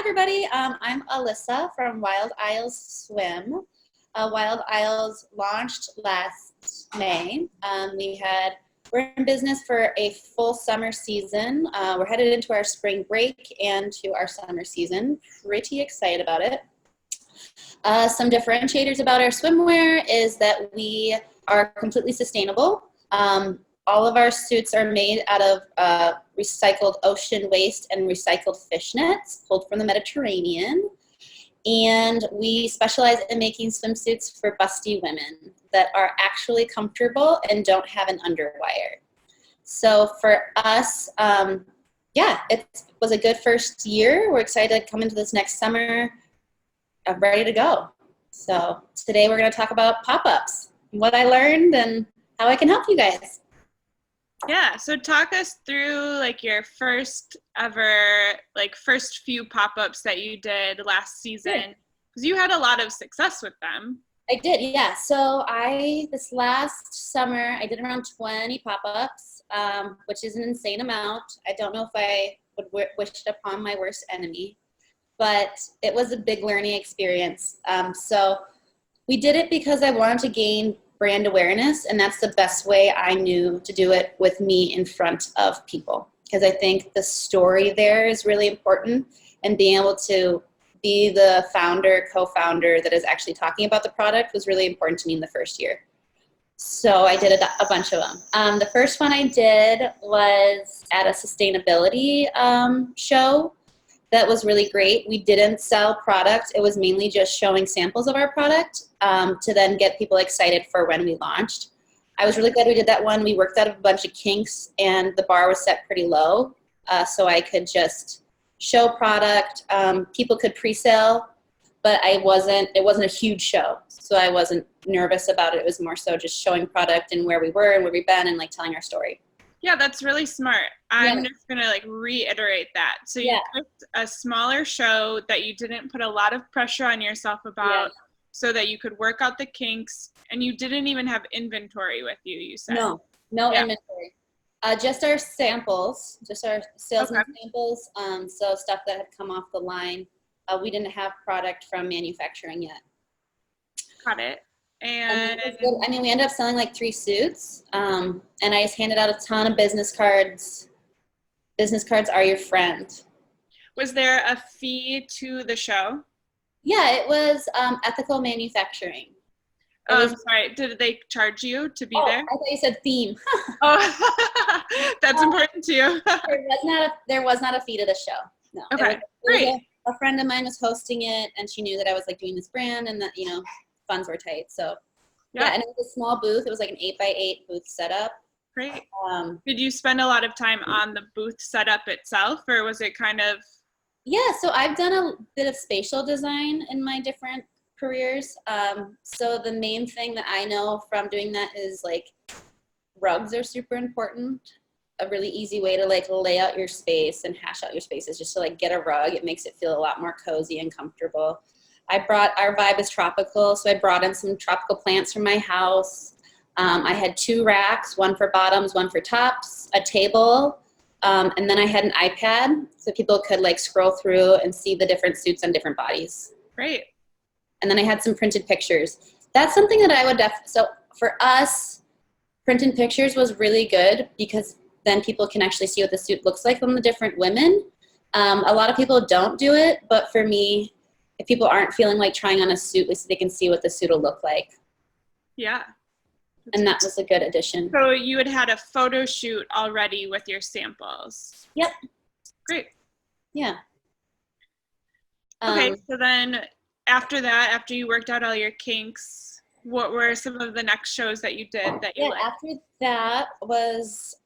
everybody. I'm Alyssa from Wild Isles Swim. Wild Isles launched last May. We're in business for a full summer season. We're headed into our spring break and to our summer season. Pretty excited about it. Some differentiators about our swimwear is that we are completely sustainable. All of our suits are made out of recycled ocean waste and recycled fish nets pulled from the Mediterranean. And we specialize in making swimsuits for busty women that are actually comfortable and don't have an underwire. So for us, it was a good first year. We're excited to come into this next summer ready to go. So today we're going to talk about pop-ups, what I learned and how I can help you guys. Yeah, so talk us through your first few pop-ups that you did last season, because you had a lot of success with them. I did, yeah. So this last summer, I did around 20 pop-ups, which is an insane amount. I don't know if I would wish it upon my worst enemy, but it was a big learning experience. So we did it because I wanted to gain brand awareness, and that's the best way I knew to do it, with me in front of people, because I think the story there is really important, and being able to be the co-founder that is actually talking about the product was really important to me in the first year. So I did a bunch of them. The first one I did was at a sustainability show. That was really great. We didn't sell product. It was mainly just showing samples of our product to then get people excited for when we launched. I was really glad we did that one. We worked out a bunch of kinks, and the bar was set pretty low, so I could just show product. People could pre-sale, but it wasn't a huge show, so I wasn't nervous about it. It was more so just showing product and where we were and where we've been, and telling our story. Yeah, that's really smart. I'm just going to reiterate that. So you picked a smaller show that you didn't put a lot of pressure on yourself about, so that you could work out the kinks, and you didn't even have inventory with you, you said. No inventory. Just our samples, just our salesman samples, so stuff that had come off the line. We didn't have product from manufacturing yet. Got it. And we ended up selling 3 suits, and I just handed out a ton of business cards. Business cards are your friend. Was there a fee to the show? Yeah, it was ethical manufacturing. Sorry, did they charge you to be there? I thought you said theme. Oh, that's important too. There was not a fee to the show. No. Okay, great. A friend of mine was hosting it, and she knew that I was doing this brand, and that funds were tight. So and it was a small booth. It was an 8x8 booth setup. Great. Did you spend a lot of time on the booth setup itself, or was it kind of? Yeah, so I've done a bit of spatial design in my different careers. So the main thing that I know from doing that is rugs are super important. A really easy way to lay out your space and hash out your space is just to get a rug. It makes it feel a lot more cozy and comfortable. Our vibe is tropical, so I brought in some tropical plants from my house. I had 2 racks, one for bottoms, one for tops, a table, and then I had an iPad so people could scroll through and see the different suits on different bodies. Great. And then I had some printed pictures. That's something that I would so for us, printed pictures was really good, because then people can actually see what the suit looks like from the different women. A lot of people don't do it, but for me, if people aren't feeling like trying on a suit, at least they can see what the suit will look like. Yeah. And that was a good addition. So you had a photo shoot already with your samples. Yep. Great. Yeah. Okay, so then after that, after you worked out all your kinks, what were some of the next shows that you did that you liked? After that was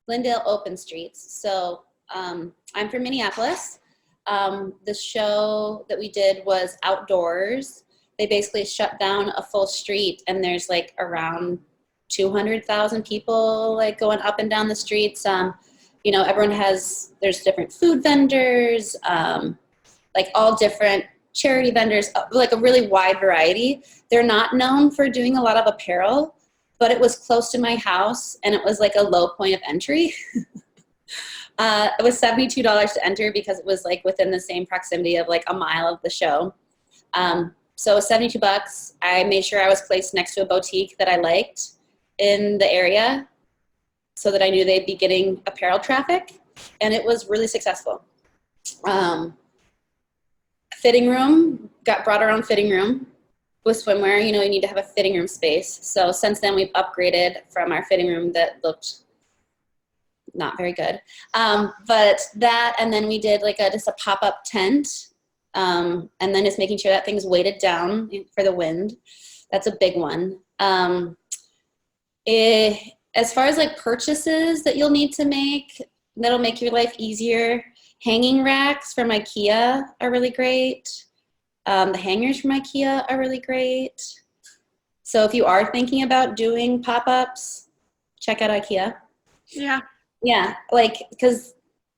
Glendale Open Streets. So I'm from Minneapolis. The show that we did was outdoors. They basically shut down a full street, and there's around 200,000 people going up and down the streets. There's different food vendors, all different charity vendors, a really wide variety. They're not known for doing a lot of apparel, but it was close to my house, and it was a low point of entry. It was $72 to enter because it was like within the same proximity of like a mile of the show. So $72. I made sure I was placed next to a boutique that I liked in the area so that I knew they'd be getting apparel traffic, and it was really successful. Fitting room, brought our own fitting room with swimwear. You need to have a fitting room space. So since then we've upgraded from our fitting room that looked not very good. But that, and then we did like just a pop-up tent. And then just making sure that thing's weighted down for the wind. That's a big one. As far as like purchases that you'll need to make, that'll make your life easier. Hanging racks from IKEA are really great. The hangers from IKEA are really great. So if you are thinking about doing pop-ups, check out IKEA. Yeah. Yeah, like, because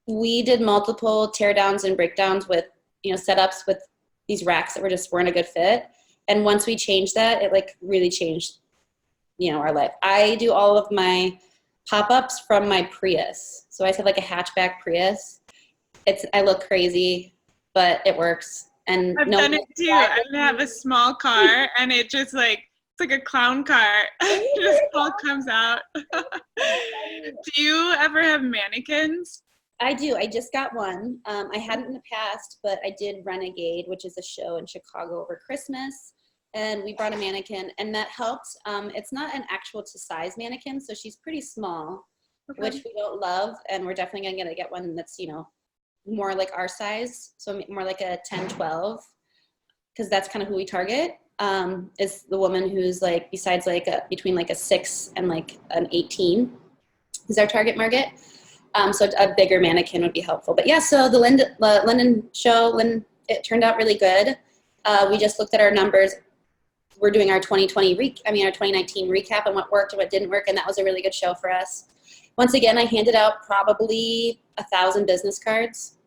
we did multiple teardowns and breakdowns with setups with these racks that weren't a good fit. And once we changed that, it like really changed, our life. I do all of my pop-ups from my Prius. So I have like a hatchback Prius. I look crazy, but it works. And I've done it too. I have a small car and it just like, it's like a clown car. It just all comes out. Do you ever have mannequins? I do. I just got one. I hadn't in the past, but I did Renegade, which is a show in Chicago over Christmas. And we brought a mannequin, and that helped. It's not an actual to size mannequin, so she's pretty small, okay, which we don't love. And we're definitely going to get one that's, more like our size. So more like a 10, 12, because that's kind of who we target. Is the woman who's like, besides like between like a 6 and like an 18 is our target market. So a bigger mannequin would be helpful. But yeah, so the London show, it turned out really good. We just looked at our numbers. We're doing our 2019 recap on what worked and what didn't work, and that was a really good show for us. Once again, I handed out probably 1,000 business cards.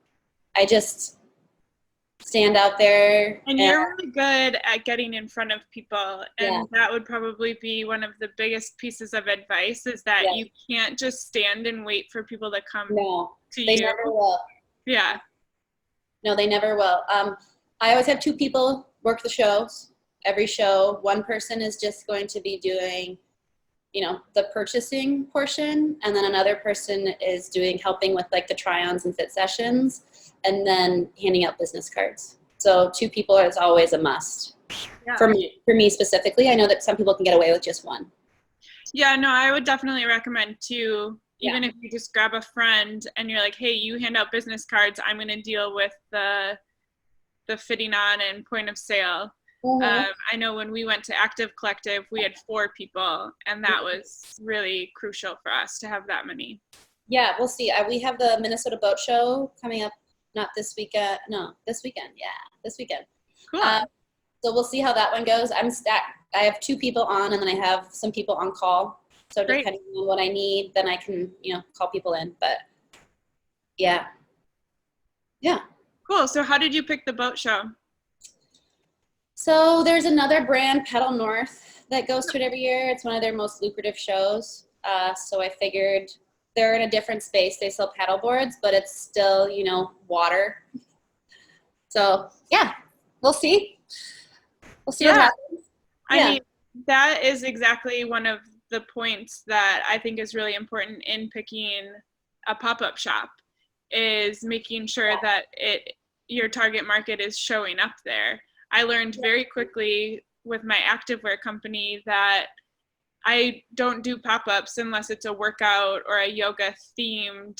I just stand out there. And you're really good at getting in front of people. And that would probably be one of the biggest pieces of advice is that you can't just stand and wait for people to come to you. They never will. Yeah. No, they never will. I always have 2 people work the shows. Every show, one person is just going to be doing, the purchasing portion, and then another person is helping with like the try-ons and fit sessions, and then handing out business cards. So 2 people is always a must. Yeah. For me specifically. I know that some people can get away with just 1. Yeah, no, I would definitely recommend 2. Even if you just grab a friend and you're like, hey, you hand out business cards, I'm going to deal with the fitting on and point of sale. Mm-hmm. I know when we went to Active Collective, we had 4 people, and that was really crucial for us to have that many. Yeah, we'll see. We have the Minnesota Boat Show coming up, not this weekend. No, this weekend. Yeah, this weekend. Cool. So we'll see how that one goes. I'm stacked. I have 2 people on, and then I have some people on call. So depending on what I need, then I can, call people in. But yeah. Cool. So how did you pick the boat show? So there's another brand, Pedal North, that goes to it every year. It's one of their most lucrative shows. So I figured they're in a different space. They sell paddle boards, but it's still, water. So yeah, we'll see. We'll see what happens. I mean, that is exactly one of the points that I think is really important in picking a pop-up shop, is making sure that your target market is showing up there. I learned very quickly with my activewear company that I don't do pop-ups unless it's a workout or a yoga themed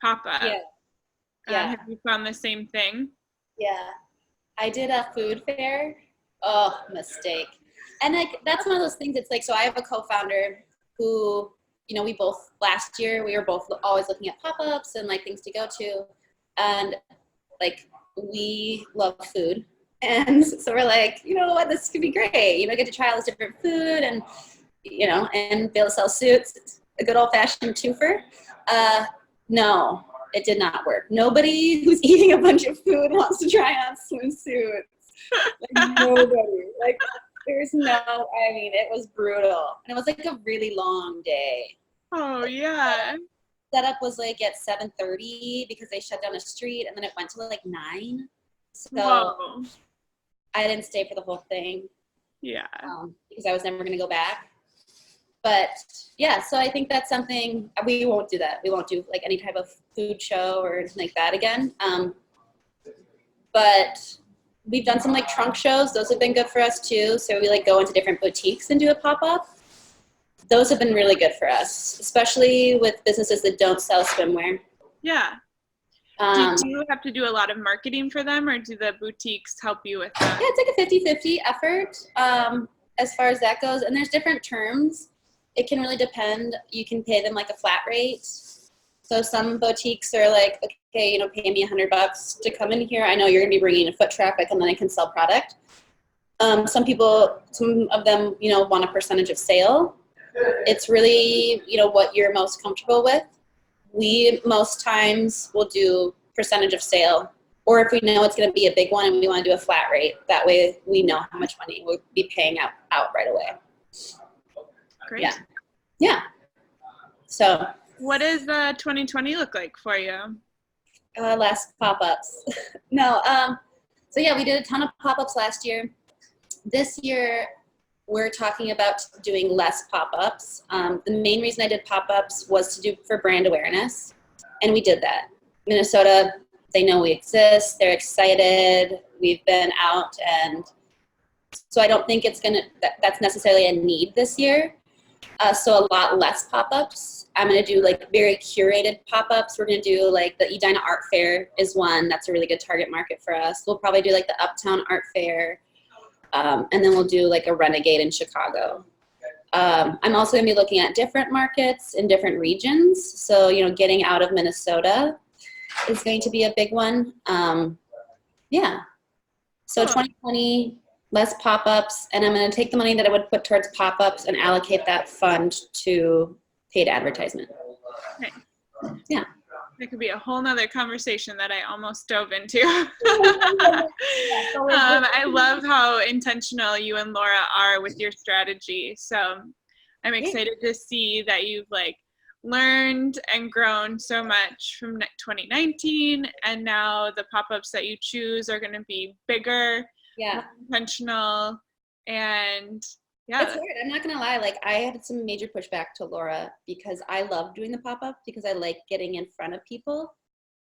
pop-up. Have you found the same thing? Yeah. I did a food fair. Oh, mistake. And that's one of those things. It's like, so I have a co-founder who, we both, last year, we were both always looking at pop-ups and like things to go to. And like, we love food. And so we're like, you know what, this could be great. Get to try all this different food and, and be able to sell suits. A good old-fashioned twofer. No, it did not work. Nobody who's eating a bunch of food wants to try on swimsuits. Like, nobody. Like, it was brutal. And it was like a really long day. Oh, yeah. setup was like at 7:30 because they shut down a street, and then it went to like 9. So Whoa. I didn't stay for the whole thing. Yeah. Because I was never going to go back. But yeah, so I think that's something we won't do that. We won't do like any type of food show or anything like that again. But we've done some like trunk shows. Those have been good for us too. So we like go into different boutiques and do a pop-up. Those have been really good for us, especially with businesses that don't sell swimwear. Yeah. Do you have to do a lot of marketing for them, or do the boutiques help you with that? Yeah, it's like a 50-50 effort as far as that goes. And there's different terms. It can really depend. You can pay them like a flat rate. So some boutiques are like, okay, pay me $100 to come in here. I know you're going to be bringing in foot traffic, and then I can sell product. Some of them, want a percentage of sale. It's really, what you're most comfortable with. We most times will do percentage of sale, or if we know it's going to be a big one and we want to do a flat rate, that way we know how much money we'll be paying out right away. Great. Yeah. So what does 2020 look like for you? Last pop-ups. No. So yeah, we did a ton of pop-ups last year. This year, we're talking about doing less pop-ups. The main reason I did pop-ups was to do for brand awareness, and we did that. Minnesota, they know we exist. They're excited. We've been out, and so I don't think that's necessarily a need this year. So a lot less pop-ups. I'm going to do like very curated pop-ups. We're going to do like the Edina Art Fair is one. That's a really good target market for us. We'll probably do like the Uptown Art Fair. And then we'll do like a Renegade in Chicago. I'm also going to be looking at different markets in different regions. So, getting out of Minnesota is going to be a big one. Yeah. So 2020, less pop-ups, and I'm going to take the money that I would put towards pop-ups and allocate that fund to paid advertisement. Okay. Yeah. It could be a whole nother conversation that I almost dove into. I love how intentional you and Laura are with your strategy. So I'm excited to see that you've learned and grown so much from 2019, and now the pop-ups that you choose are going to be bigger, more intentional, and It's hard. I'm not gonna lie. I had some major pushback to Laura because I love doing the pop-up because I like getting in front of people.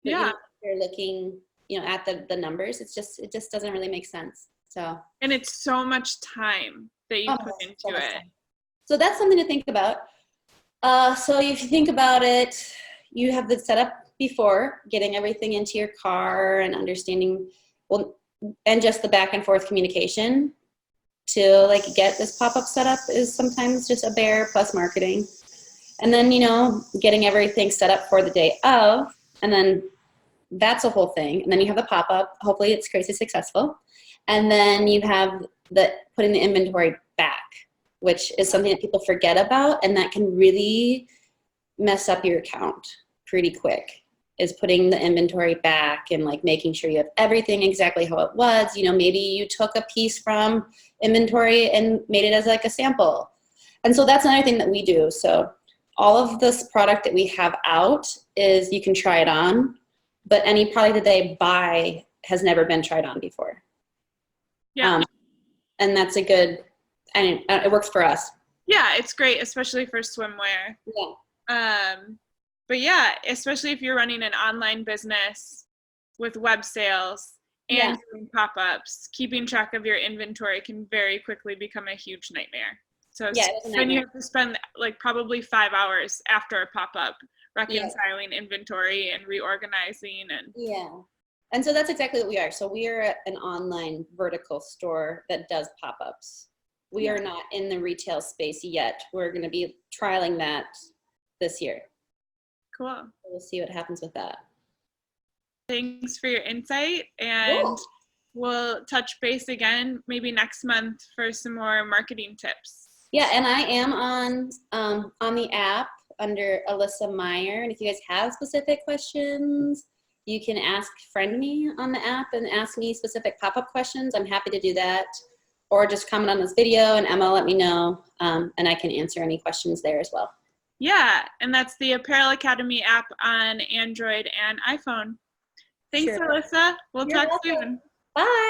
But, they're looking, at the numbers. It just doesn't really make sense. So. And it's so much time that you put into it. So that's something to think about. So if you think about it, you have the setup before, getting everything into your car and understanding, and just the back and forth communication to get this pop-up set up is sometimes just a bear plus marketing. And then, getting everything set up for the day of, and then that's a whole thing. And then you have the pop-up. Hopefully it's crazy successful. And then you have putting the inventory back, which is something that people forget about, and that can really mess up your account pretty quick, is putting the inventory back and making sure you have everything exactly how it was. Maybe you took a piece from inventory and made it as a sample. And so that's another thing that we do. So all of this product that we have out is you can try it on, but any product that they buy has never been tried on before. Yeah. And that's a good, and it works for us. Yeah, it's great, especially for swimwear. Yeah. But yeah, especially if you're running an online business with web sales and doing pop-ups, keeping track of your inventory can very quickly become a huge nightmare. So then you have to spend probably 5 hours after a pop-up reconciling inventory and reorganizing. And so that's exactly what we are. So we are an online vertical store that does pop-ups. We are not in the retail space yet. We're going to be trialing that this year. Cool. We'll see what happens with that. Thanks for your insight, and we'll touch base again maybe next month for some more marketing tips. Yeah, and I am on the app under Alyssa Meyer, and if you guys have specific questions, you can friend me on the app and ask me specific pop-up questions. I'm happy to do that, or just comment on this video and Emma let me know, and I can answer any questions there as well. Yeah, and that's the Apparel Academy app on Android and iPhone. Thanks, Sure. Alyssa. We'll You're talk welcome. soon. Bye.